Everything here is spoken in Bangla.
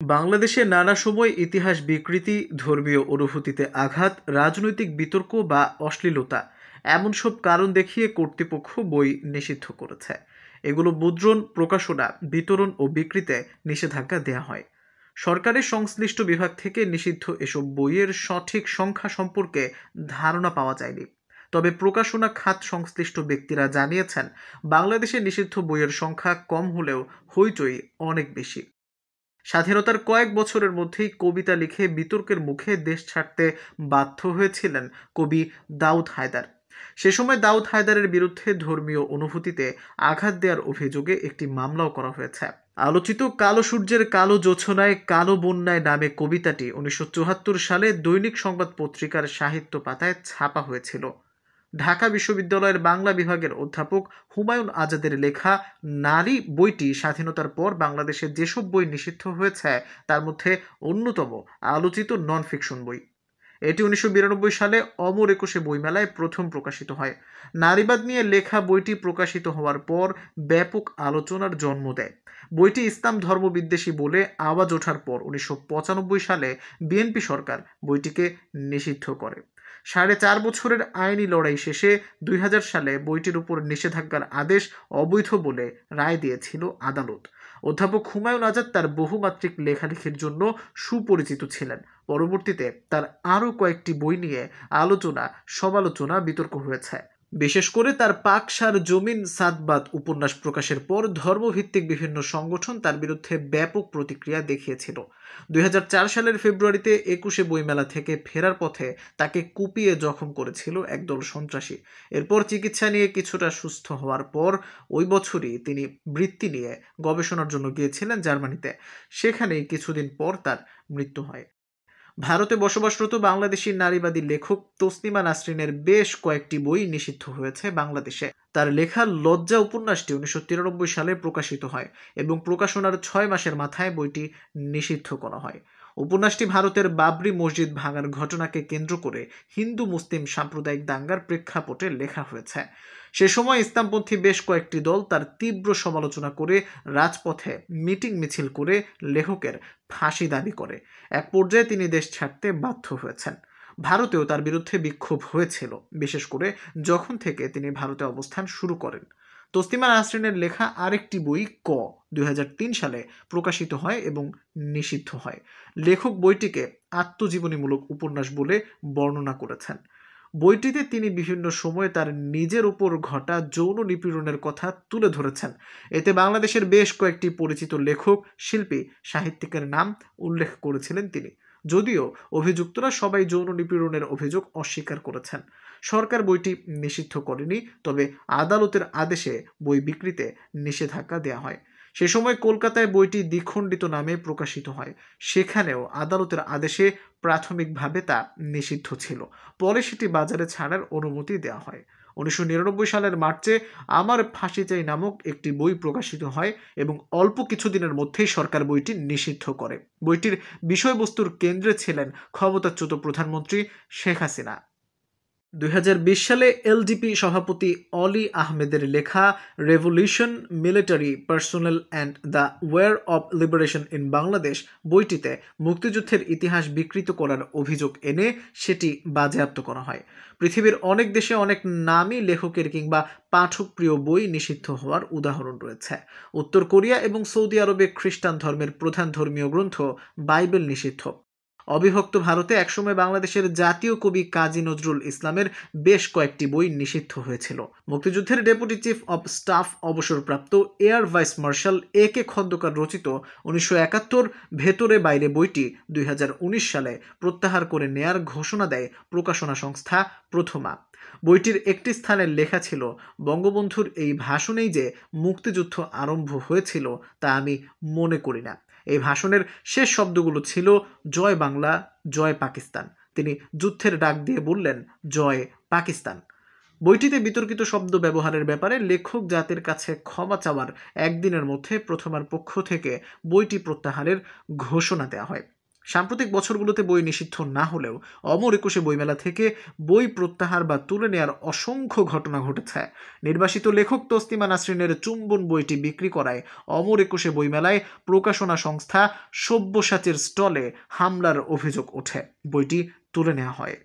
বাংলাদেশে নানা সময় ইতিহাস বিকৃতি, ধর্মীয় অনুভূতিতে আঘাত, রাজনৈতিক বিতর্ক বা অশ্লীলতা এমন সব কারণ দেখিয়ে কর্তৃপক্ষ বই নিষিদ্ধ করেছে। এগুলো মুদ্রণ, প্রকাশনা, বিতরণ ও বিক্রিতে নিষেধাজ্ঞা দেয়া হয়। সরকারের সংশ্লিষ্ট বিভাগ থেকে নিষিদ্ধ এসব বইয়ের সঠিক সংখ্যা সম্পর্কে ধারণা পাওয়া যায়নি। তবে প্রকাশনা খাত সংশ্লিষ্ট ব্যক্তিরা জানিয়েছেন, বাংলাদেশে নিষিদ্ধ বইয়ের সংখ্যা কম হলেও হইচই অনেক বেশি। স্বাধীনতার কয়েক বছরের মধ্যেই কবিতা লিখে বিতর্কের মুখে দেশ ছাড়তে বাধ্য হয়েছিলেন কবি দাউদ হায়দার। সে সময় দাউদ হায়দারের বিরুদ্ধে ধর্মীয় অনুভূতিতে আঘাত দেওয়ার অভিযোগে একটি মামলাও করা হয়েছে। আলোচিত কালো সূর্যের কালো জোছনায় কালো বন্যায় নামে কবিতাটি 1974 সালে দৈনিক সংবাদ পত্রিকার সাহিত্য পাতায় ছাপা হয়েছিল। ঢাকা বিশ্ববিদ্যালয়ের বাংলা বিভাগের অধ্যাপক হুমায়ুন আজাদের লেখা নারী বইটি স্বাধীনতার পর বাংলাদেশে যেসব বই নিষিদ্ধ হয়েছে তার মধ্যে অন্যতম আলোচিত নন ফিকশন বই। এটি 1992 সালে অমর একুশে বইমেলায় প্রথম প্রকাশিত হয়। নারীবাদ নিয়ে লেখা বইটি প্রকাশিত হওয়ার পর ব্যাপক আলোচনার জন্ম দেয়। বইটি ইসলাম ধর্মবিদ্বেষী বলে আওয়াজ ওঠার পর 1995 সালে বিএনপি সরকার বইটিকে নিষিদ্ধ করে। 4.5 বছরের আইনি লড়াই শেষে 2000 সালে বইটির উপর নিষেধাজ্ঞার আদেশ অবৈধ বলে রায় দিয়েছিল আদালত। অধ্যাপক হুমায়ুন আজাদ তার বহুমাত্রিক লেখালেখির জন্য সুপরিচিত ছিলেন। পরবর্তীতে তার আরও কয়েকটি বই নিয়ে আলোচনা, সমালোচনা, বিতর্ক হয়েছে। বিশেষ করে তার পাকসার জমিন সাদবাদ উপন্যাস প্রকাশের পর ধর্মভিত্তিক বিভিন্ন সংগঠন তার বিরুদ্ধে ব্যাপক প্রতিক্রিয়া দেখিয়েছিল। 2004 সালের ফেব্রুয়ারিতে একুশে বইমেলা থেকে ফেরার পথে তাকে কুপিয়ে জখম করেছিল একদল সন্ত্রাসী। এরপর চিকিৎসা নিয়ে কিছুটা সুস্থ হওয়ার পর ওই বছরই তিনি বৃত্তি নিয়ে গবেষণার জন্য গিয়েছিলেন জার্মানিতে। সেখানেই কিছুদিন পর তার মৃত্যু হয়। ভারতে বসবাসরত বাংলাদেশি নারীবাদী লেখক তসলিমা নাসরিনের বেশ কয়েকটি বই নিষিদ্ধ হয়েছে বাংলাদেশে। তার লেখা লজ্জা উপন্যাসটি 1993 সালে প্রকাশিত হয় এবং প্রকাশনার 6 মাসের মাথায় বইটি নিষিদ্ধ করা হয়। উপন্যাসটি ভারতের বাবরি মসজিদ ভাঙার ঘটনাকে কেন্দ্র করে হিন্দু মুসলিম সাম্প্রদায়িক দাঙ্গার প্রেক্ষাপটে লেখা হয়েছে। সে সময় ইসলামপন্থী বেশ কয়েকটি দল তার তীব্র সমালোচনা করে রাজপথে মিটিং মিছিল করে লেখকের ফাঁসি দাবি করে। এক পর্যায়ে তিনি দেশ ছাড়তে বাধ্য হয়েছেন। ভারতেও তার বিরুদ্ধে বিক্ষোভ হয়েছিল, বিশেষ করে যখন থেকে তিনি ভারতে অবস্থান শুরু করেন। তসলিমা নাসরিনের লেখা আরেকটি বই 2003 সালে প্রকাশিত হয় এবং নিষিদ্ধ হয়। লেখক বইটিকে আত্মজীবনীমূলক উপন্যাস বলে বর্ণনা করেছেন। বইটিতে তিনি বিভিন্ন সময়ে তার নিজের উপর ঘটা যৌন নিপীড়নের কথা তুলে ধরেছেন। এতে বাংলাদেশের বেশ কয়েকটি পরিচিত লেখক, শিল্পী, সাহিত্যিকের নাম উল্লেখ করেছিলেন তিনি। যদিও অভিযুক্তরা সবাই যৌন নিপীড়নের অভিযোগ অস্বীকার করেছেন। সরকার বইটি নিষিদ্ধ করেনি, তবে আদালতের আদেশে বই বিক্রিতে নিষেধাজ্ঞা দেওয়া হয়। সে সময় কলকাতায় বইটি দ্বিখণ্ডিত নামে প্রকাশিত হয়। সেখানেও আদালতের আদেশে প্রাথমিকভাবে তা নিষিদ্ধ ছিল। পরে সেটি বাজারে ছাড়ার অনুমতি দেওয়া হয়। 1999 সালের মার্চে আমার ফাঁসি চাই নামক একটি বই প্রকাশিত হয় এবং অল্প কিছুদিনের মধ্যেই সরকার বইটি নিষিদ্ধ করে। বইটির বিষয়বস্তুর কেন্দ্রে ছিলেন ক্ষমতাচ্যুত প্রধানমন্ত্রী শেখ হাসিনা। 2020 সালে এলডিপি সভাপতি অলি আহমেদের লেখা revolution, military personnel and the war of liberation in Bangladesh বইটিতে মুক্তিযুদ্ধের ইতিহাস বিকৃত করার অভিযোগ এনে সেটি বাজেয়াপ্ত করা হয়। পৃথিবীর অনেক দেশে অনেক নামী লেখকের কিংবা পাঠকপ্রিয় বই নিষিদ্ধ হওয়ার উদাহরণ রয়েছে। উত্তর কোরিয়া এবং সৌদি আরবে খ্রিস্টান ধর্মের প্রধান ধর্মীয় গ্রন্থ বাইবেল নিষিদ্ধ। অবিভক্ত ভারতে একসময় বাংলাদেশের জাতীয় কবি কাজী নজরুল ইসলামের বেশ কয়েকটি বই নিষিদ্ধ হয়েছিল। মুক্তিযুদ্ধের ডেপুটি চিফ অব স্টাফ অবসরপ্রাপ্ত air vice marshal A K Khandakar রচিত 1971 ভেতরে বাইরে বইটি 2019 সালে প্রত্যাহার করে নেয়ার ঘোষণা দেয় প্রকাশনা সংস্থা প্রথমা। বইটির একটি স্থানে লেখা ছিল, বঙ্গবন্ধুর এই ভাষণেই যে মুক্তিযুদ্ধ আরম্ভ হয়েছিল তা আমি মনে করি না। এই ভাষণের শেষ শব্দগুলো ছিল, জয় বাংলা, জয় পাকিস্তান। তিনি যুদ্ধের ডাক দিয়ে বললেন, জয় পাকিস্তান। বইটিতে বিতর্কিত শব্দ ব্যবহারের ব্যাপারে লেখক জাতির কাছে ক্ষমা চাওয়ার একদিনের মধ্যে প্রথমার পক্ষ থেকে বইটি প্রত্যাহারের ঘোষণা দেওয়া হয়। সাম্প্রতিক বছরগুলোতে বই নিষিদ্ধ না হলেও অমর একুশে বইমেলা থেকে বই প্রত্যাহার বা তুলে নেওয়ার অসংখ্য ঘটনা ঘটেছে। নির্বাসিত লেখক তসলিমা নাসরিনের চুম্বন বইটি বিক্রি করায় অমর একুশে বইমেলায় প্রকাশনা সংস্থা সব্যসাচীর স্টলে হামলার অভিযোগ ওঠে। বইটি তুলে নেওয়া হয়।